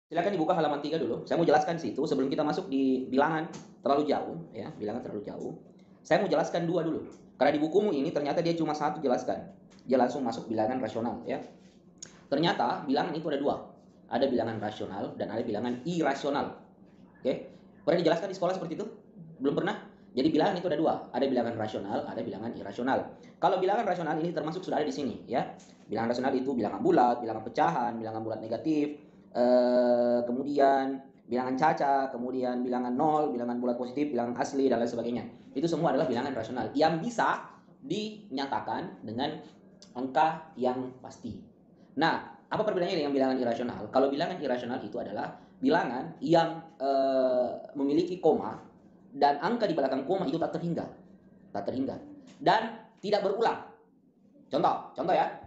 Silakan dibuka halaman 3 dulu. Saya mau jelaskan situ sebelum kita masuk di bilangan terlalu jauh ya, bilangan terlalu jauh. Saya mau jelaskan dua dulu. Karena di bukumu ini ternyata dia cuma satu jelaskan. Dia langsung masuk bilangan rasional ya. Ternyata bilangan itu ada dua. Ada bilangan rasional dan ada bilangan irasional. Oke. Pernah dijelaskan di sekolah seperti itu? Belum pernah? Jadi bilangan itu ada dua. Ada bilangan rasional, ada bilangan irasional. Kalau bilangan rasional ini termasuk sudah ada di sini ya. Bilangan rasional itu bilangan bulat, bilangan pecahan, bilangan bulat negatif, kemudian bilangan caca, kemudian bilangan nol, bilangan bulat positif, bilangan asli dan lain sebagainya. Itu semua adalah bilangan rasional yang bisa dinyatakan dengan angka yang pasti. Nah, apa perbedaannya dengan bilangan irasional? Kalau bilangan irasional itu adalah bilangan yang memiliki koma dan angka di belakang koma itu tak terhingga dan tidak berulang. Contoh ya.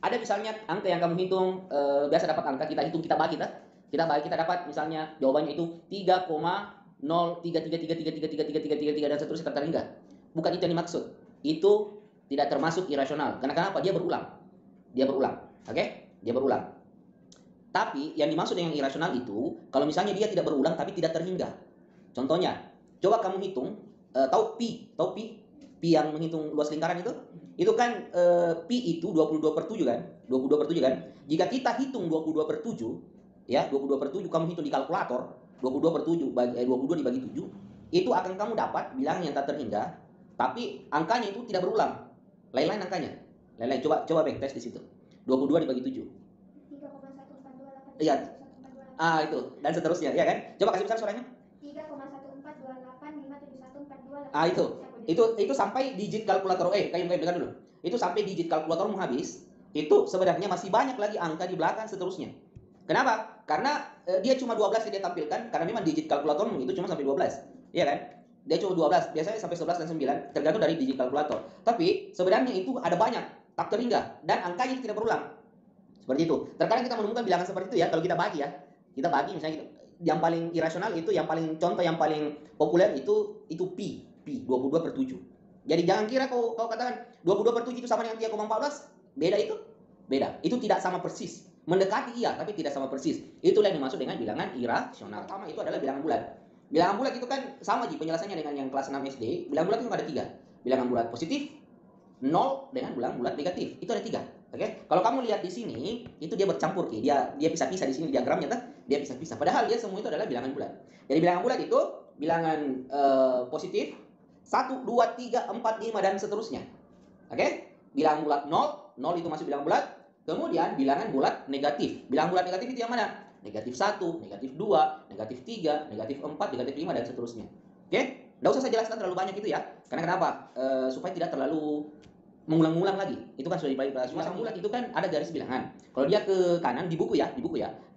Ada misalnya angka yang kamu hitung, biasa dapat angka kita hitung, kita bagi, kita dapat misalnya jawabannya itu 3,0333333333 dan seterusnya tak terhingga. Bukan itu yang dimaksud. Itu tidak termasuk irasional. Karena kenapa? Dia berulang. Oke? Dia berulang. Tapi yang dimaksud dengan irasional itu, kalau misalnya dia tidak berulang tapi tidak terhingga. Contohnya, coba kamu hitung, tahu pi yang menghitung luas lingkaran itu kan pi itu 22/7 kan, 22/7 kan. Jika kita hitung 22/7, ya 22/7 kamu hitung di kalkulator, 22/7 22 dibagi 7, itu akan kamu dapat bilangan yang tak terhingga, tapi angkanya itu tidak berulang. Lain-lain angkanya. Lain-lain, coba tes di situ. 22 dibagi 7. 3,1428. Iya. Itu dan seterusnya, ya kan? Coba kasih besar suaranya. 3,142857142. Itu sampai digit kalkulator kayu dengar dulu. Itu sampai digit kalkulatormu habis, itu sebenarnya masih banyak lagi angka di belakang seterusnya. Kenapa? Karena dia cuma 12 yang dia tampilkan karena memang digit kalkulatormu itu cuma sampai 12. Iya kan? Dia cuma 12, biasanya sampai 11 dan 9 tergantung dari digit kalkulator. Tapi sebenarnya itu ada banyak tak terhingga dan angkanya tidak berulang. Seperti itu. Terkadang kita menemukan bilangan seperti itu ya kalau kita bagi ya. Kita bagi misalnya yang paling irasional itu yang paling contoh yang paling populer itu pi 22/7. Jadi jangan kira kau katakan 22/7 itu sama dengan 3,14, beda itu. Beda. Itu tidak sama persis. Mendekati iya, tapi tidak sama persis. Itulah yang dimaksud dengan bilangan irasional. Pertama itu adalah bilangan bulat. Bilangan bulat itu kan sama penjelasannya dengan yang kelas 6 SD. Bilangan bulat itu ada 3. Bilangan bulat positif, 0 dengan bilangan bulat negatif. Itu ada 3. Oke, kalau kamu lihat di sini, itu dia bercampur ki. Dia pisah-pisah di sini diagramnya kan? Dia pisah-pisah. Padahal dia semua itu adalah bilangan bulat. Jadi bilangan bulat itu bilangan positif 1 2 3 4 5 dan seterusnya. Oke? Bilangan bulat 0, 0 itu masuk bilangan bulat. Kemudian bilangan bulat negatif. Bilangan bulat negatif itu yang mana? Negatif 1, negatif 2, negatif 3, negatif 4, negatif 5 dan seterusnya. Oke? Nggak usah saya jelaskan terlalu banyak itu ya. Karena kenapa? Supaya tidak terlalu mengulang-ulang lagi. Itu kan sudah dipelajari. Bilangan bulat itu kan ada garis bilangan. Kalau dia ke kanan di buku ya.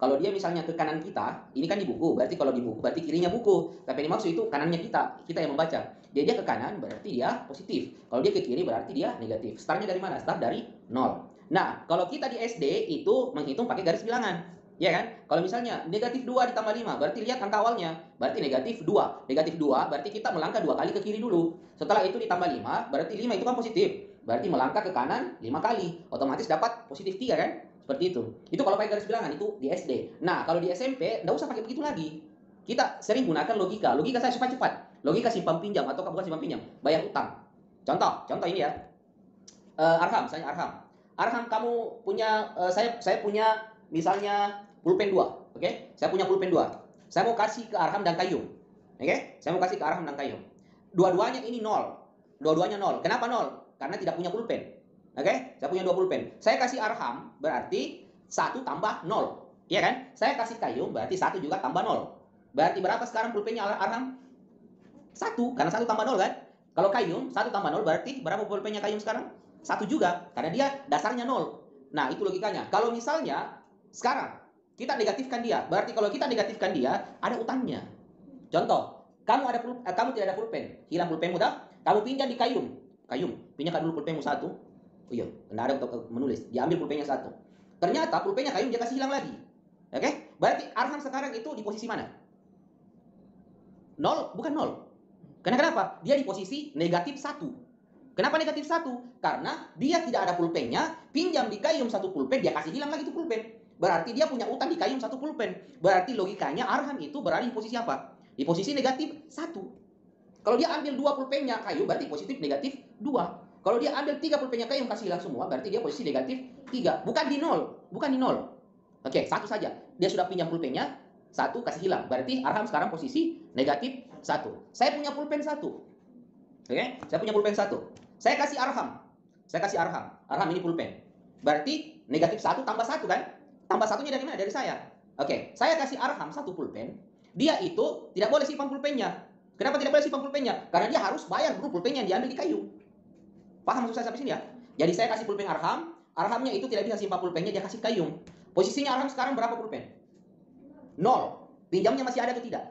Kalau dia misalnya ke kanan kita, ini kan di buku. Berarti kalau di buku berarti kirinya buku. Tapi yang dimaksud itu kanannya kita yang membaca. Dia ke kanan berarti dia positif. Kalau dia ke kiri berarti dia negatif. Startnya dari mana? Start dari 0. Nah, kalau kita di SD itu menghitung pakai garis bilangan. Ya kan? Kalau misalnya negatif 2 ditambah 5, berarti lihat angka awalnya. Berarti negatif 2. Negatif 2 berarti kita melangkah 2 kali ke kiri dulu. Setelah itu ditambah 5, berarti 5 itu kan positif. Berarti melangkah ke kanan 5 kali. Otomatis dapat positif 3 kan? Seperti itu. Itu kalau pakai garis bilangan itu di SD. Nah, kalau di SMP enggak usah pakai begitu lagi. Kita sering gunakan logika. Logika saya supaya cepat. Logika simpan pinjam atau bukan simpan pinjam, bayar utang. Contoh ini ya. Arham, misalnya Arham. Arham kamu punya saya punya misalnya pulpen 2, oke? Saya punya pulpen 2. Saya mau kasih ke Arham dan Kayum. Oke? Saya mau kasih ke Arham dan Kayum. Dua-duanya ini 0. Dua-duanya 0. Kenapa 0? Karena tidak punya pulpen. Oke? Saya punya 2 pulpen. Saya kasih Arham berarti 1 tambah 0. Iya kan? Saya kasih Kayum berarti 1 juga tambah 0. Berarti berapa sekarang pulpennya Arham? 1, karena 1 tambah 0 kan? Kalau Kayum 1 tambah 0 berarti berapa pulpennya Kayum sekarang? 1 juga, karena dia dasarnya 0. Nah, itu logikanya. Kalau misalnya sekarang kita negatifkan dia, berarti kalau kita negatifkan dia ada utangnya. Contoh, kamu tidak ada pulpen, hilang pulpenmu dah, kamu pinjam di Kayum. Kayum, pinjamkan dulu pulpenmu 1. Oh iya, enggak ada untuk menulis. Dia ambil pulpennya 1. Ternyata pulpennya Kayum dia kasih hilang lagi. Oke? Berarti Arham sekarang itu di posisi mana? 0, bukan 0. Karena kenapa? Dia di posisi negatif 1. Kenapa negatif 1? Karena dia tidak ada pulpennya, pinjam di Kayum 1 pulpen, dia kasih hilang lagi itu pulpen. berarti dia punya utang di Kayum 1 pulpen. Berarti logikanya Arham itu berada di posisi apa? Di posisi negatif 1. Kalau dia ambil 2 pulpennya Kayum, berarti positif negatif 2. Kalau dia ambil 3 pulpennya Kayum kasih hilang semua, berarti dia posisi negatif 3. Bukan di 0. Bukan di 0. Oke, 1 saja. Dia sudah pinjam pulpennya, 1 kasih hilang. Berarti Arham sekarang posisi negatif 1. Saya punya pulpen 1. Oke, saya punya pulpen 1. Saya kasih Arham. Saya kasih Arham. Arham ini pulpen. Berarti negatif 1 tambah 1 kan? Tambah 1-nya dari mana? Dari saya. Oke, saya kasih Arham 1 pulpen. Dia itu tidak boleh simpan pulpennya. Kenapa tidak boleh simpan pulpennya? Karena dia harus bayar dulu pulpennya yang diambil di Kayum. Paham maksud saya sampai sini ya? Jadi saya kasih pulpen Arham. Arhamnya itu tidak bisa simpan pulpennya, dia kasih Kayum. Posisinya Arham sekarang berapa pulpen? 0. Pinjamnya masih ada atau tidak?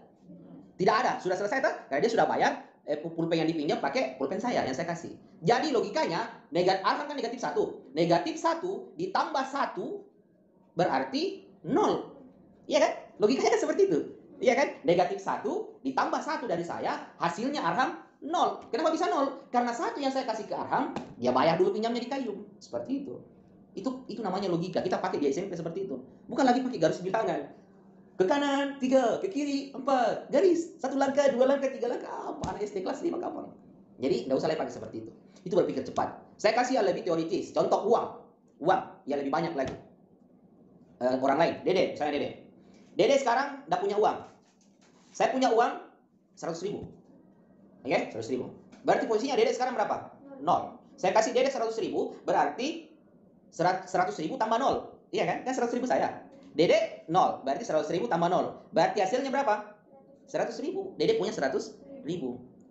Tidak ada. Sudah selesai tak? Karena dia sudah bayar pulpen yang dipinjam pakai pulpen saya yang saya kasih. Jadi logikanya Arham kan negatif 1. Negatif 1 ditambah 1 berarti 0. Iya kan? Logikanya kan seperti itu. Iya kan? Negatif 1 ditambah 1 dari saya, hasilnya Arham 0. Kenapa bisa 0? Karena 1 yang saya kasih ke Arham, dia bayar dulu pinjamnya di Kayum. Seperti itu. Itu namanya logika. Kita pakai di SMP seperti itu. Bukan lagi pakai garis bilangan. Ke kanan 3, ke kiri 4, garis 1 langkah, 2 langkah, 3 langkah. Apa anak SD kelas 5 kapan? Jadi enggak usah lagi pakai seperti itu. Itu berpikir cepat. Saya kasih yang lebih teoritis. Contoh uang. Uang yang lebih banyak lagi. Orang lain, Dede, misalnya Dede. Dede sekarang enggak punya uang. Saya punya uang 100.000. Oke, 100.000. Berarti posisinya Dede sekarang berapa? 0. Saya kasih Dede 100.000, berarti 100.000 tambah 0. Iya kan? Kan 100.000 saya. Dede 0, berarti 100.000 tambah 0. Berarti hasilnya berapa? 100.000. Dede punya 100.000.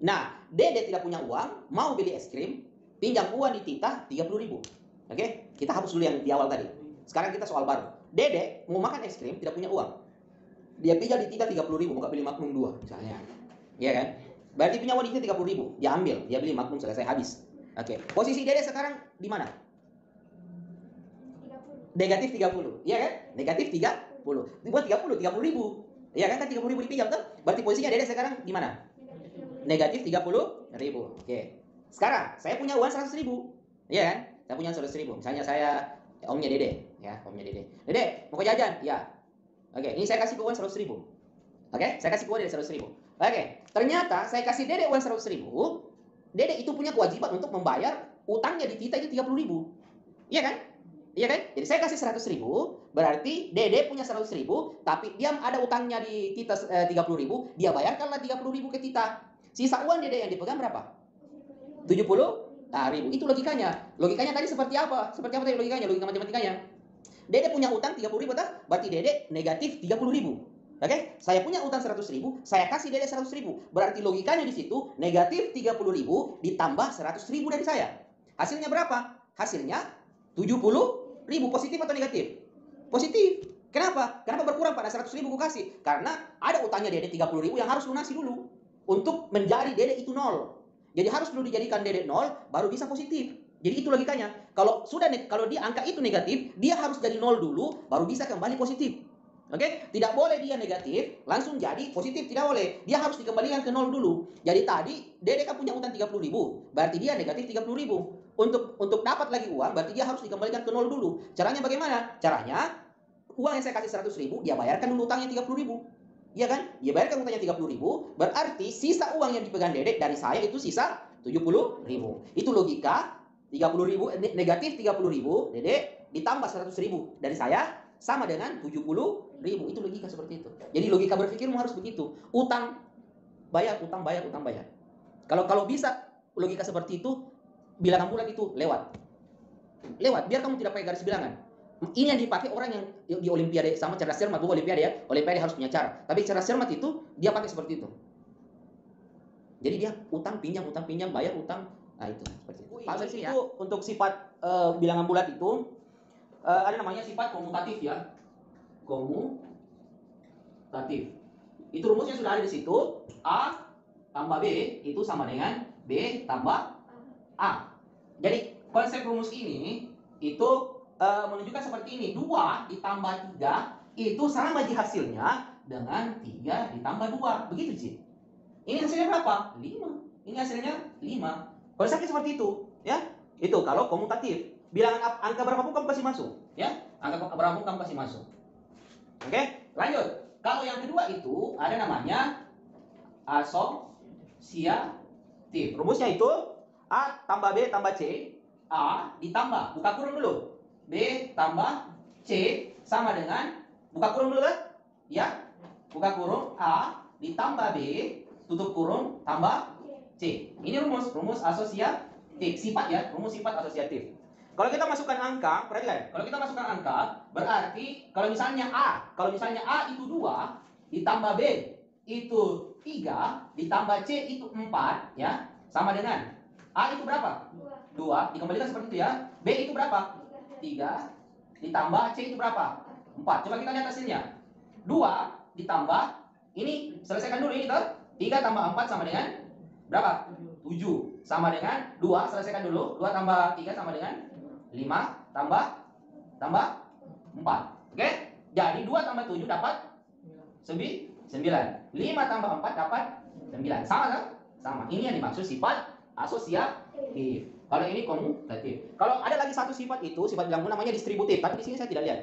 Nah, Dede tidak punya uang, mau beli es krim, pinjam uang di Tita 30.000. Oke? Kita hapus dulu yang di awal tadi. Sekarang kita soal baru. Dede mau makan es krim, tidak punya uang. Dia pinjam di Tita 30.000, mau beli Magnum 2 misalnya. Iya kan? Berarti punya uang di Tita 30.000. Dia ambil, dia beli Magnum, selesai habis. Oke. Posisi Dede sekarang di mana? Negatif 30. Iya kan? Negatif 30. Dibuat 30.000. Iya kan? Kan 30.000 dipinjam tuh. Berarti posisinya Dede sekarang di mana? Negatif 30.000. Oke. Sekarang saya punya uang 100.000. Iya kan? Saya punya 100.000. Misalnya saya omnya Dede, ya, omnya Dede. Dede, mau ke jajan? Ya. Oke, ini saya kasih ke uang 100.000. Oke, saya kasih ke uang Dede 100.000. Oke, ternyata saya kasih Dede uang 100.000. Dede itu punya kewajiban untuk membayar utangnya di Tita itu 30.000. Iya kan? Iya kan? Jadi saya kasih 100.000, berarti Dede punya 100.000, tapi dia ada utangnya di Tita 30.000, dia bayarkanlah 30.000 ke Tita. Sisa uang Dede yang dipegang berapa? 70.000. Itu logikanya. Logikanya tadi seperti apa? Seperti apa tadi logikanya? Logika matematikanya. Dede punya utang 30.000, berarti Dede negatif 30.000. Oke? Saya punya utang 100.000, saya kasih Dede 100.000. Berarti logikanya di situ negatif 30.000 ditambah 100.000 dari saya. Hasilnya berapa? Hasilnya 70.000. Positif atau negatif? Positif. Kenapa? Kenapa berkurang pada 100.000 gue kasih? Karena ada utangnya Dede 30.000 yang harus lunasi dulu. Untuk menjadi Dede itu 0. Jadi harus dulu dijadikan Dede 0, baru bisa positif. Jadi itu logikanya. Kalau di angka itu negatif, dia harus jadi 0 dulu, baru bisa kembali positif. Oke? Tidak boleh dia negatif, langsung jadi positif. Tidak boleh. Dia harus dikembalikan ke 0 dulu. Jadi tadi, Dede kan punya utang 30.000, berarti dia negatif 30.000. Untuk dapat lagi uang, berarti dia harus dikembalikan ke 0 dulu. Caranya bagaimana? Caranya, uang yang saya kasih 100.000, dia bayarkan dulu utangnya 30.000. Iya kan? Dia bayarkan utangnya 30.000, berarti sisa uang yang dipegang Dede dari saya itu sisa 70.000. Itu logika. 30.000 negatif 30.000, Dede ditambah 100.000 dari saya sama dengan 70.000. Itu logika seperti itu. Jadi logika berpikirmu harus begitu. Utang bayar, utang bayar, utang bayar. Kalau bisa logika seperti itu, bilangan bulat itu lewat. Biar kamu tidak pakai garis bilangan. Ini yang dipakai orang yang di Olimpiade sama cerdas cermat, bukan Olimpiade ya. Olimpiade harus punya cara. Tapi cerdas cermat itu dia pakai seperti itu. Jadi dia utang pinjam, bayar utang. Nah itu seperti itu. Itu untuk sifat bilangan bulat itu ada namanya sifat komutatif ya. Komutatif. Itu rumusnya sudah ada di situ. A tambah B itu sama dengan B tambah A. Jadi konsep rumus ini itu menunjukkan seperti ini. 2 ditambah 3 itu sama aja hasilnya dengan 3 ditambah 2. Begitu sih. Ini hasilnya berapa? 5. Ini hasilnya 5. Konsepnya seperti itu, ya. Itu kalau komutatif. Bilangan angka berapapun kamu kasih masuk, ya. Angka berapapun kamu kasih masuk. Oke, lanjut. Kalau yang kedua itu ada namanya asosiatif. Rumusnya itu A tambah B tambah C. A ditambah, buka kurung dulu. B tambah C sama dengan, buka kurung dulu kan? Ya, buka kurung A ditambah B, tutup kurung, tambah C. Ini rumus asosiatif. Sifat ya, rumus sifat asosiatif. Kalau kita masukkan angka, perhatikan. Kalau kita masukkan angka, berarti kalau misalnya A itu 2 ditambah B itu 3 ditambah C itu 4 ya, sama dengan A itu berapa? 2. Dikembalikan seperti itu ya. B itu berapa? 3 ditambah C itu berapa? 4. Coba kita lihat hasilnya. 2 ditambah, ini selesaikan dulu ini tuh. 3 tambah 4 sama dengan berapa? 7. Sama dengan 2, selesaikan dulu. 2 tambah 3 sama dengan 5 tambah 4. Oke? Jadi 2 tambah 7 dapat 9. 5 tambah 4 dapat 9. Sama kan? Sama. Ini yang dimaksud sifat asosiatif. Kalau ini komutatif. Kalau ada lagi satu sifat itu, sifat ganggu namanya distributif, tapi di sini saya tidak lihat.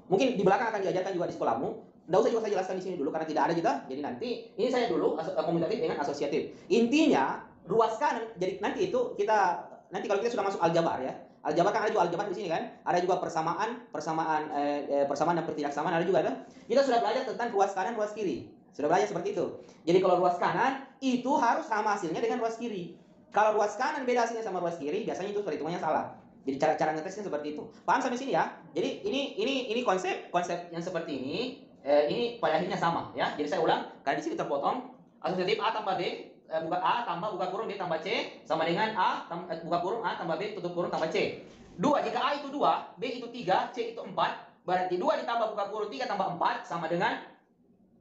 Mungkin di belakang akan diajarkan juga di sekolahmu. Tidak usah juga saya jelaskan di sini dulu karena tidak ada juga. Jadi nanti ini saya dulu komutatif dengan asosiatif. Intinya ruas kanan. Jadi nanti itu nanti kalau kita sudah masuk aljabar ya. Aljabar kan ada juga aljabar di sini kan. Ada juga persamaan dan pertidaksamaan ada juga kan. Kita sudah belajar tentang ruas kanan, ruas kiri. Sudah belajar seperti itu. Jadi kalau ruas kanan itu harus sama hasilnya dengan ruas kiri. Kalau ruas kanan beda hasilnya sama ruas kiri, biasanya itu perhitungannya salah. Jadi cara ngetesnya seperti itu. Paham sampai sini ya? Jadi ini konsep yang seperti ini. Ini pada akhirnya sama ya. Jadi saya ulang karena di sini terpotong. Asosiatif A tambah B, buka kurung B tambah C sama dengan buka kurung A tambah B tutup kurung tambah C. 2, jika A itu 2, B itu 3, C itu 4, berarti 2 ditambah buka kurung 3 tambah 4 sama dengan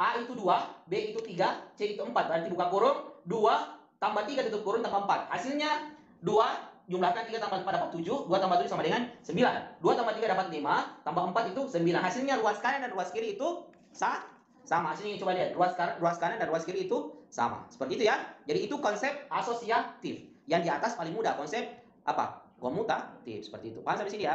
A itu 2, B itu 3, C itu 4. Berarti buka kurung 2 tambah 3 tutup kurung tambah 4. Hasilnya 2, jumlahkan 3 tambah 4 dapat 7, 2 tambah 7 sama dengan 9. 2 tambah 3 dapat 5, tambah 4 itu 9. Hasilnya ruas kanan dan ruas kiri itu sama. Hasilnya coba lihat, ruas kanan dan ruas kiri itu sama. Seperti itu ya. Jadi itu konsep asosiatif. Yang di atas paling mudah, konsep apa? Komutatif. Seperti itu. Paham sampai sini ya?